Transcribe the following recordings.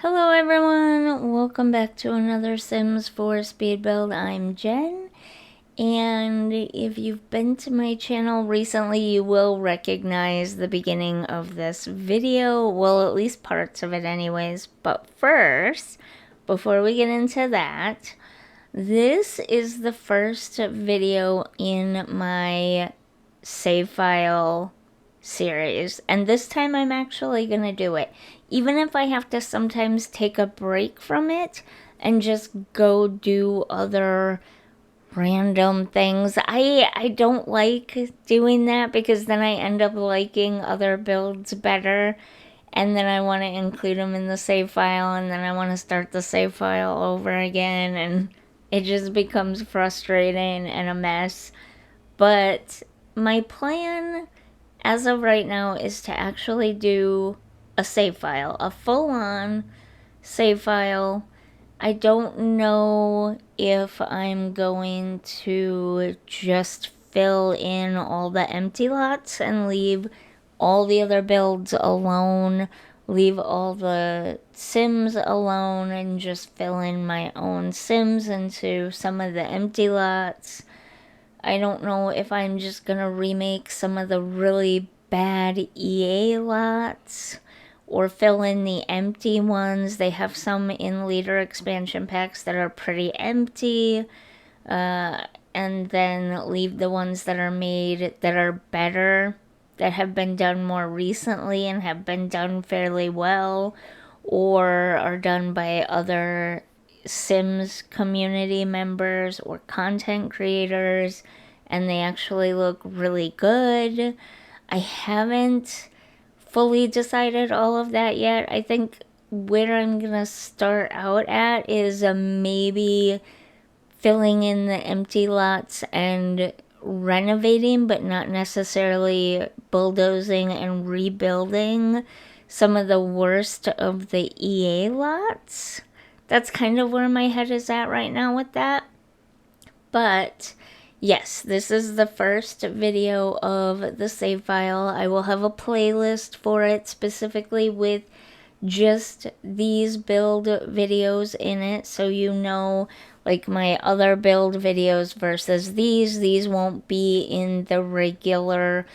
Hello everyone, welcome back to another Sims 4 speed build. I'm Jen, and if you've been to my channel recently, you will recognize the beginning of this video, well, at least parts of it anyways. But first, before we get into that, this is the first video in my save file series, and this time I'm actually gonna do it, even if I have to sometimes take a break from it and just go do other random things. I don't like doing that because then I end up liking other builds better, and then I want to include them in the save file, and then I want to start the save file over again, and it just becomes frustrating and a mess. But my plan as of right now is to actually do a save file, a full-on save file. I don't know if I'm going to just fill in all the empty lots and leave all the other builds alone, leave all the Sims alone, and just fill in my own Sims into some of the empty lots. I don't know if I'm just gonna remake some of the really bad EA lots or fill in the empty ones. They have some in leader expansion packs that are pretty empty, and then leave the ones that are made that are better, that have been done more recently and have been done fairly well, or are done by other Sims community members or content creators, and they actually look really good. I haven't fully decided all of that yet. I think where I'm gonna start out at is maybe filling in the empty lots and renovating, but not necessarily bulldozing and rebuilding some of the worst of the EA lots. That's kind of where my head is at right now with that. But yes, this is the first video of the save file. I will have a playlist for it specifically with just these build videos in it, so you know, like my other build videos versus these won't be in the regular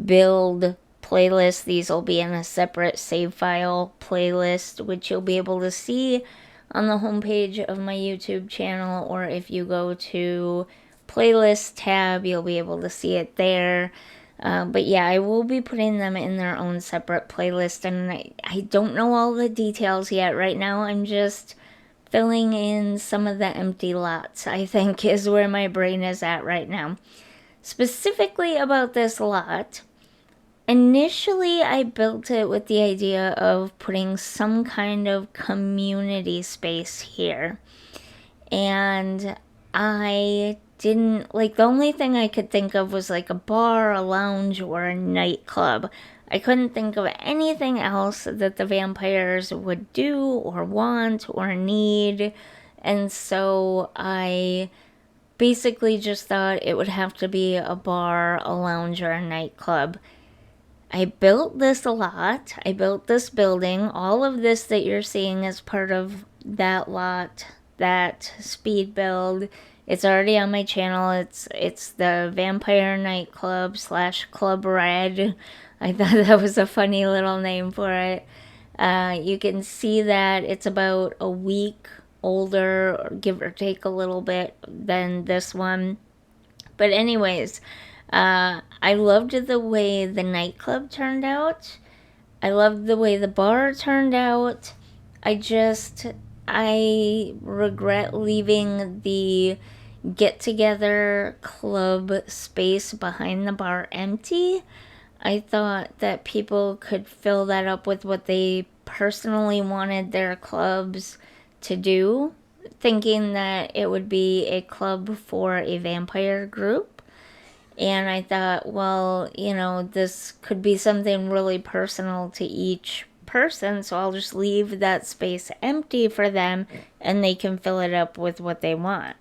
build playlist. These will be in a separate save file playlist, which you'll be able to see on the homepage of my YouTube channel, or if you go to playlist tab, you'll be able to see it there. But yeah, I will be putting them in their own separate playlist, and I don't know all the details yet. Right now, I'm just filling in some of the empty lots, I think, is where my brain is at right now. Specifically about this lot, initially I built it with the idea of putting some kind of community space here. And I didn't, like, the only thing I could think of was like a bar, a lounge, or a nightclub. I couldn't think of anything else that the vampires would do or want or need. And so I basically just thought it would have to be a bar, a lounge, or a nightclub. I built this a lot. I built this building. All of this that you're seeing is part of that lot, that speed build. It's already on my channel. It's the Vampire Nightclub / Club Red. I thought that was a funny little name for it. You can see that it's about a week older, give or take a little bit, than this one. But anyways, I loved the way the nightclub turned out. I loved the way the bar turned out. I regret leaving the get-together club space behind the bar empty. I thought that people could fill that up with what they personally wanted their clubs to do, thinking that it would be a club for a vampire group. And I thought, well, you know, this could be something really personal to each person, so I'll just leave that space empty for them and they can fill it up with what they want.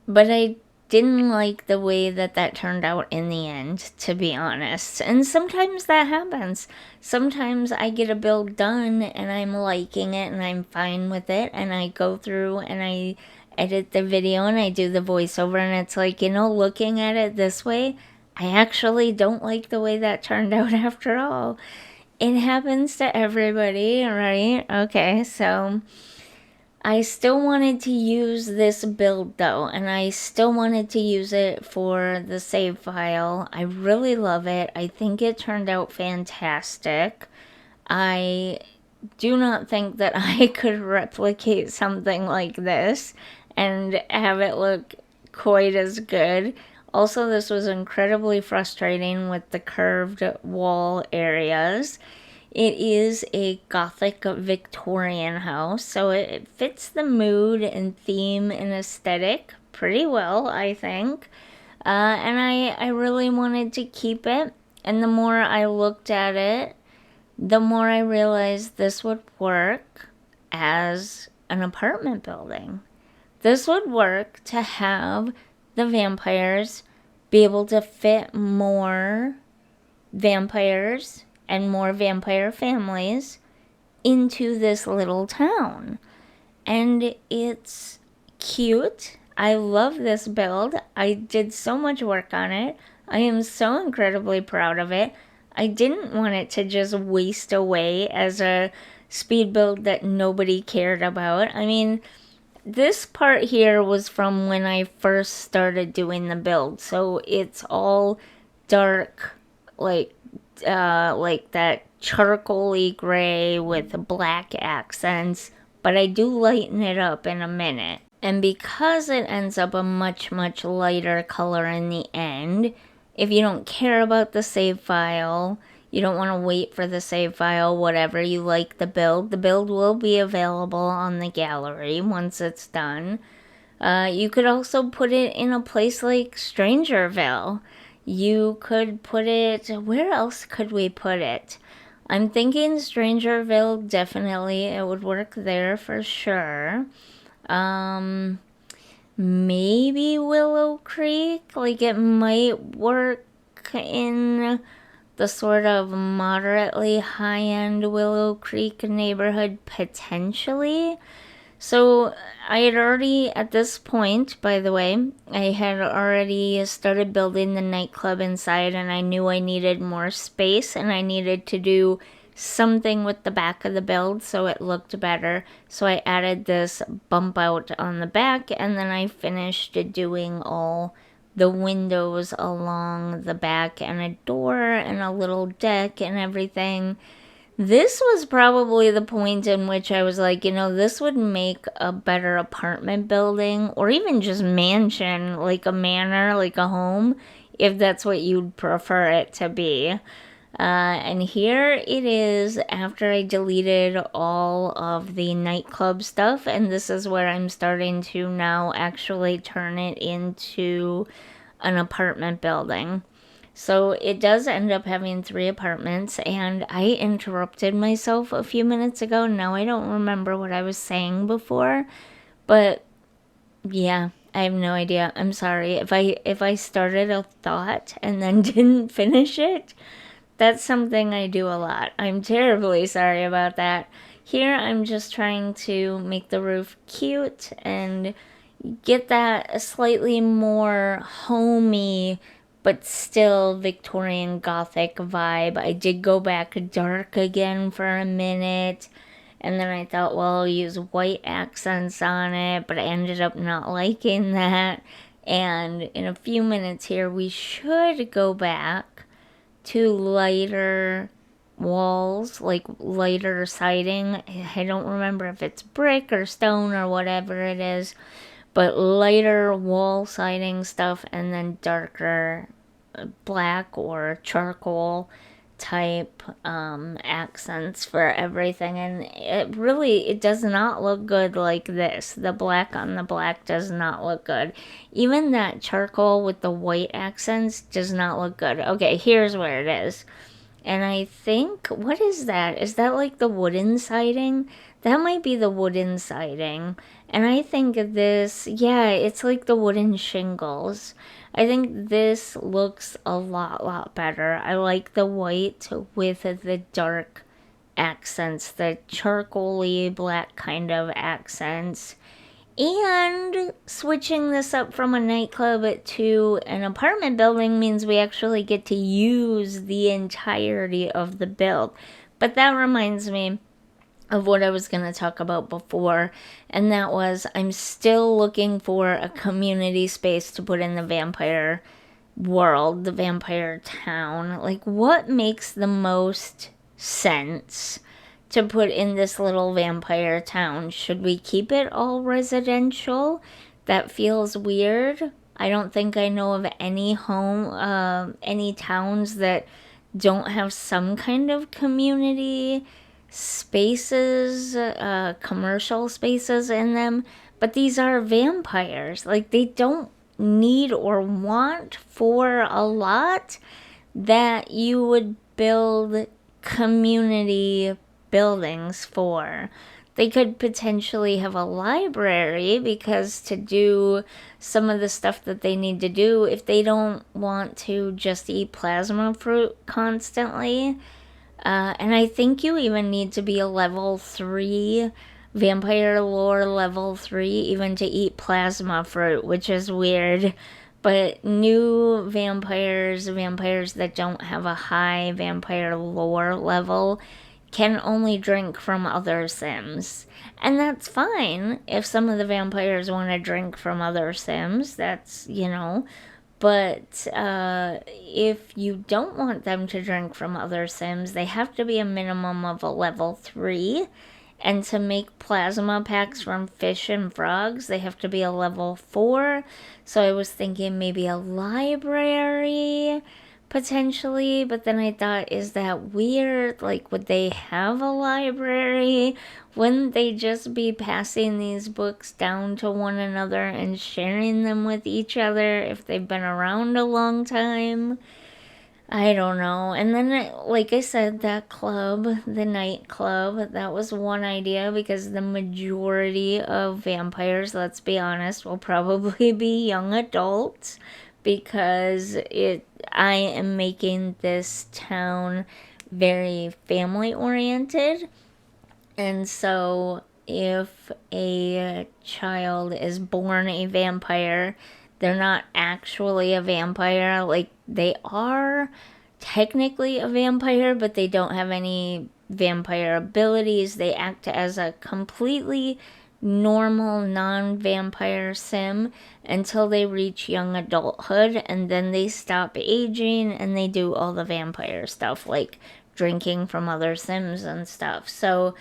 But I didn't like the way that turned out in the end, to be honest. And sometimes that happens. Sometimes I get a build done and I'm liking it and I'm fine with it, and I go through and I edit the video and I do the voiceover, and it's like, looking at it this way, I actually don't like the way that turned out after all. It happens to everybody, right? Okay, so I still wanted to use this build though, and I still wanted to use it for the save file. I really love it. I think it turned out fantastic. I do not think that I could replicate something like this and have it look quite as good. Also, this was incredibly frustrating with the curved wall areas. It is a Gothic Victorian house, so it fits the mood and theme and aesthetic pretty well, I think. And I really wanted to keep it. And the more I looked at it, the more I realized this would work as an apartment building. This would work to have the vampires be able to fit more vampires and more vampire families into this little town. And it's cute. I love this build. I did so much work on it. I am so incredibly proud of it. I didn't want it to just waste away as a speed build that nobody cared about. I mean, this part here was from when I first started doing the build, so it's all dark, like that charcoaly gray with black accents, but I do lighten it up in a minute. And because it ends up a much, much lighter color in the end, if you don't care about the save file, you don't want to wait for the save file, whatever, you like the build will be available on the gallery once it's done. You could also put it in a place like Strangerville. You could put it, where else could we put it? I'm thinking Strangerville, definitely, it would work there for sure. Maybe Willow Creek, like it might work in the sort of moderately high-end Willow Creek neighborhood, potentially. So I had already, at this point, by the way, I had already started building the nightclub inside, and I knew I needed more space and I needed to do something with the back of the build so it looked better. So I added this bump out on the back, and then I finished doing all the windows along the back and a door and a little deck and everything. This was probably the point in which I was like, this would make a better apartment building, or even just mansion, like a manor, like a home, if that's what you'd prefer it to be. And here it is after I deleted all of the nightclub stuff, and this is where I'm starting to now actually turn it into an apartment building. So it does end up having 3 apartments, and I interrupted myself a few minutes ago. Now I don't remember what I was saying before, but yeah, I have no idea. I'm sorry. If I started a thought and then didn't finish it, that's something I do a lot. I'm terribly sorry about that. Here I'm just trying to make the roof cute and get that slightly more homey but still Victorian Gothic vibe. I did go back dark again for a minute, and then I thought, well, I'll use white accents on it, but I ended up not liking that. And in a few minutes here, we should go back to lighter walls, like lighter siding. I don't remember if it's brick or stone or whatever it is, but lighter wall siding stuff, and then darker black or charcoal type accents for everything. And it does not look good like this. The black on the black does not look good. Even that charcoal with the white accents does not look good. Okay, here's where it is. And I think, what is that? Is that like the wooden siding that might be the wooden siding. And I think this, yeah, it's like the wooden shingles. I think this looks a lot better. I like the white with the dark accents, the charcoaly black kind of accents. And switching this up from a nightclub to an apartment building means we actually get to use the entirety of the build. But that reminds me of what I was going to talk about before, and that was I'm still looking for a community space to put in the vampire world, the vampire town. Like, what makes the most sense to put in this little vampire town? Should we keep it all residential? That feels weird. I don't think I know of any any towns that don't have some kind of community spaces, commercial spaces in them. But these are vampires. Like, they don't need or want for a lot that you would build community buildings for. They could potentially have a library, because to do some of the stuff that they need to do, if they don't want to just eat plasma fruit constantly, and I think you even need to be a level 3, vampire lore level 3, even to eat plasma fruit, which is weird. But new vampires that don't have a high vampire lore level, can only drink from other Sims. And that's fine if some of the vampires want to drink from other Sims. That's, But if you don't want them to drink from other Sims, they have to be a minimum of a level 3. And to make plasma packs from fish and frogs, they have to be a level 4. So I was thinking maybe a library, potentially. But then I thought, is that weird? Like, would they have a library? Wouldn't they just be passing these books down to one another and sharing them with each other if they've been around a long time? I don't know. And then, like I said, that club, the nightclub, that was one idea, because the majority of vampires, let's be honest, will probably be young adults, because I am making this town very family oriented. And so if a child is born a vampire, they're not actually a vampire. Like, they are technically a vampire, but they don't have any vampire abilities. They act as a completely normal non-vampire sim until they reach young adulthood, and then they stop aging and they do all the vampire stuff, like drinking from other sims and stuff. So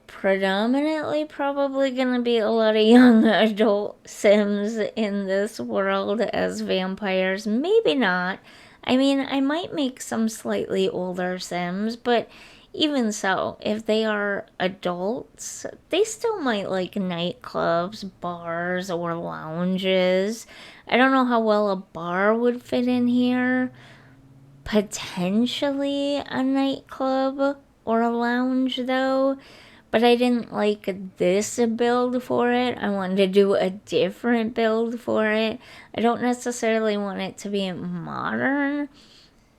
predominantly probably gonna be a lot of young adult sims in this world as vampires. Maybe not. I mean, I might make some slightly older sims, but even so, if they are adults, they still might like nightclubs, bars, or lounges. I don't know how well a bar would fit in here. Potentially a nightclub or a lounge, though. But I didn't like this build for it. I wanted to do a different build for it. I don't necessarily want it to be modern,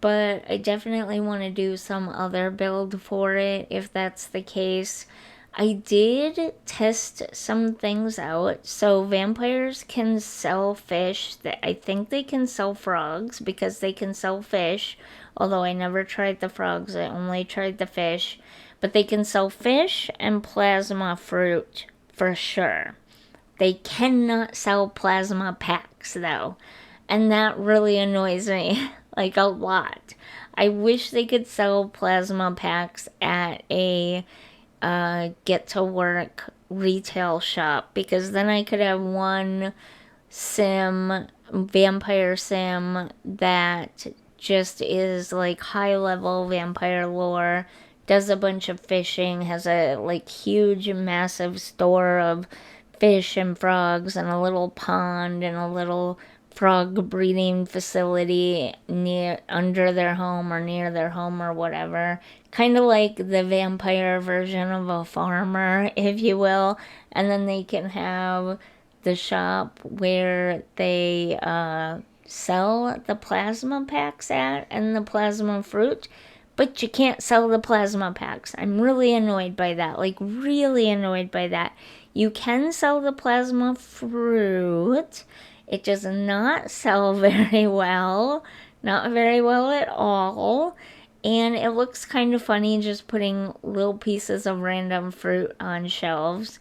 but I definitely want to do some other build for it if that's the case. I did test some things out. So vampires can sell fish. I think they can sell frogs, because they can sell fish. Although I never tried the frogs, I only tried the fish. But they can sell fish and plasma fruit for sure. They cannot sell plasma packs, though. And that really annoys me, like, a lot. I wish they could sell plasma packs at a get to work retail shop, because then I could have one vampire sim that just is like high level vampire lore, does a bunch of fishing, has a like huge massive store of fish and frogs and a little pond and a little frog breeding facility under their home or near their home or whatever. Kind of like the vampire version of a farmer, if you will. And then they can have the shop where they sell the plasma packs at and the plasma fruit, but you can't sell the plasma packs. I'm really annoyed by that. Like, really annoyed by that. You can sell the plasma fruit. It does not sell very well. Not very well at all. And it looks kind of funny just putting little pieces of random fruit on shelves.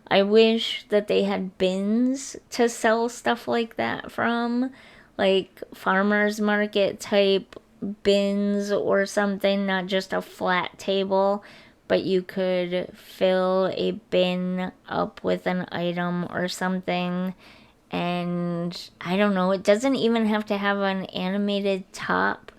I wish that they had bins to sell stuff like that from, like farmers market type bins or something, not just a flat table, but you could fill a bin up with an item or something. And I don't know, it doesn't even have to have an animated top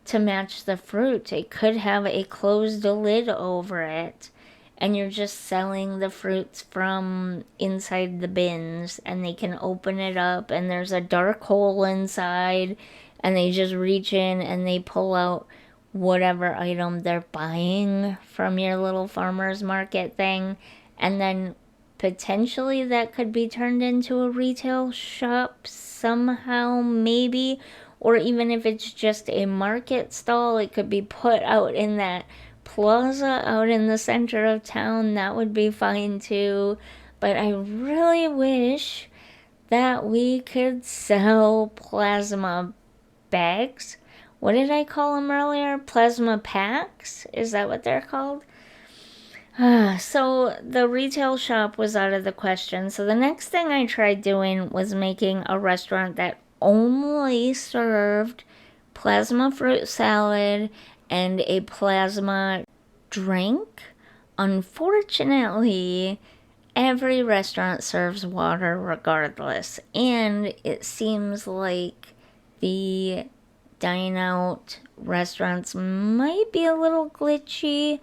to match the fruit. It could have a closed lid over it, and you're just selling the fruits from inside the bins, and they can open it up and there's a dark hole inside, and they just reach in and they pull out whatever item they're buying from your little farmer's market thing, and then potentially that could be turned into a retail shop somehow, maybe. Or even if it's just a market stall, it could be put out in that plaza out in the center of town. That would be fine too. But I really wish that we could sell plasma bags. What did I call them earlier? Plasma packs? Is that what they're called? So the retail shop was out of the question. So the next thing I tried doing was making a restaurant that only served plasma fruit salad and a plasma drink. Unfortunately, every restaurant serves water regardless, and it seems like the dine out restaurants might be a little glitchy.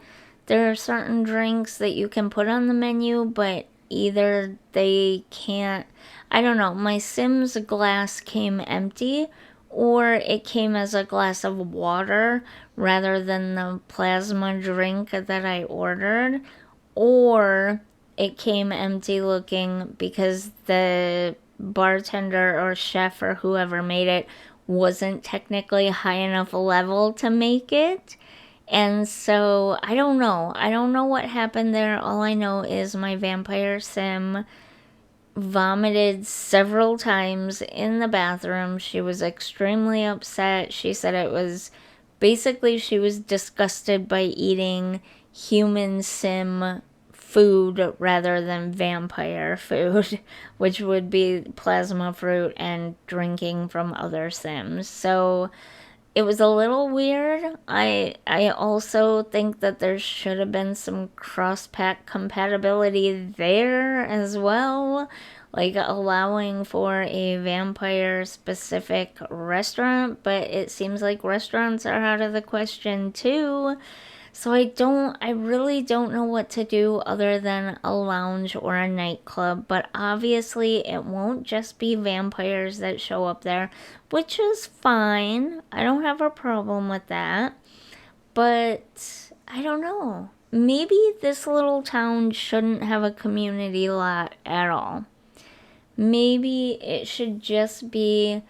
There are certain drinks that you can put on the menu, but either they can't, I don't know, my Sims glass came empty, or it came as a glass of water rather than the plasma drink that I ordered, or it came empty looking because the bartender or chef or whoever made it wasn't technically high enough level to make it. And so I don't know. I don't know what happened there. All I know is my vampire sim vomited several times in the bathroom. She was extremely upset. She said it was basically she was disgusted by eating human sim food rather than vampire food, which would be plasma fruit and drinking from other sims. So it was a little weird. I also think that there should have been some cross-pack compatibility there as well, like allowing for a vampire-specific restaurant, but it seems like restaurants are out of the question too. So I really don't know what to do other than a lounge or a nightclub, but obviously it won't just be vampires that show up there, which is fine. I don't have a problem with that. But I don't know. Maybe this little town shouldn't have a community lot at all. Maybe it should just be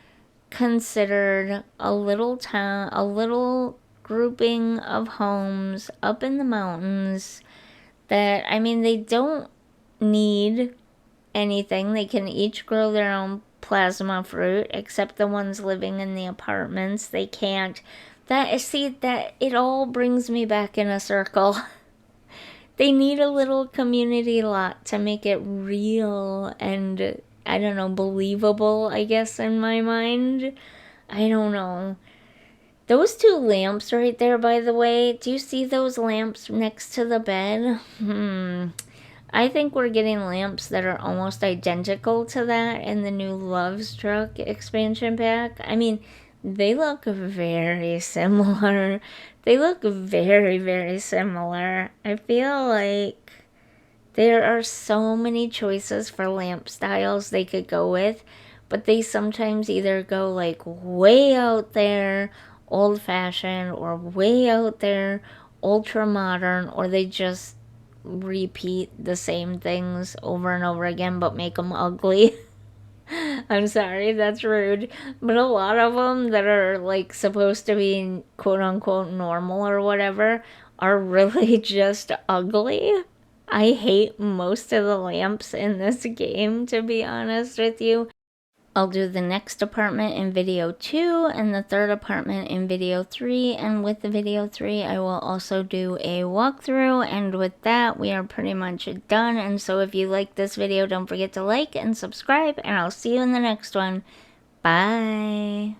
considered a little town, a little grouping of homes up in the mountains that, I mean, they don't need anything. They can each grow their own plasma fruit, except the ones living in the apartments. They can't. That it all brings me back in a circle. They need a little community lot to make it real and, I don't know, believable, I guess, in my mind. I don't know. Those two lamps right there, by the way, do you see those lamps next to the bed? I think we're getting lamps that are almost identical to that in the new Love Struck expansion pack. I mean, they look very similar. They look very, very similar. I feel like there are so many choices for lamp styles they could go with, but they sometimes either go like way out there, old fashioned, or way out there, ultra modern, or they just repeat the same things over and over again but make them ugly. I'm sorry, that's rude. But a lot of them that are like supposed to be quote unquote normal or whatever are really just ugly. I hate most of the lamps in this game, to be honest with you. I'll do the next apartment in video 2 and the third apartment in video 3, and with the video 3 I will also do a walkthrough, and with that we are pretty much done. And so if you like this video, don't forget to like and subscribe, and I'll see you in the next one. Bye.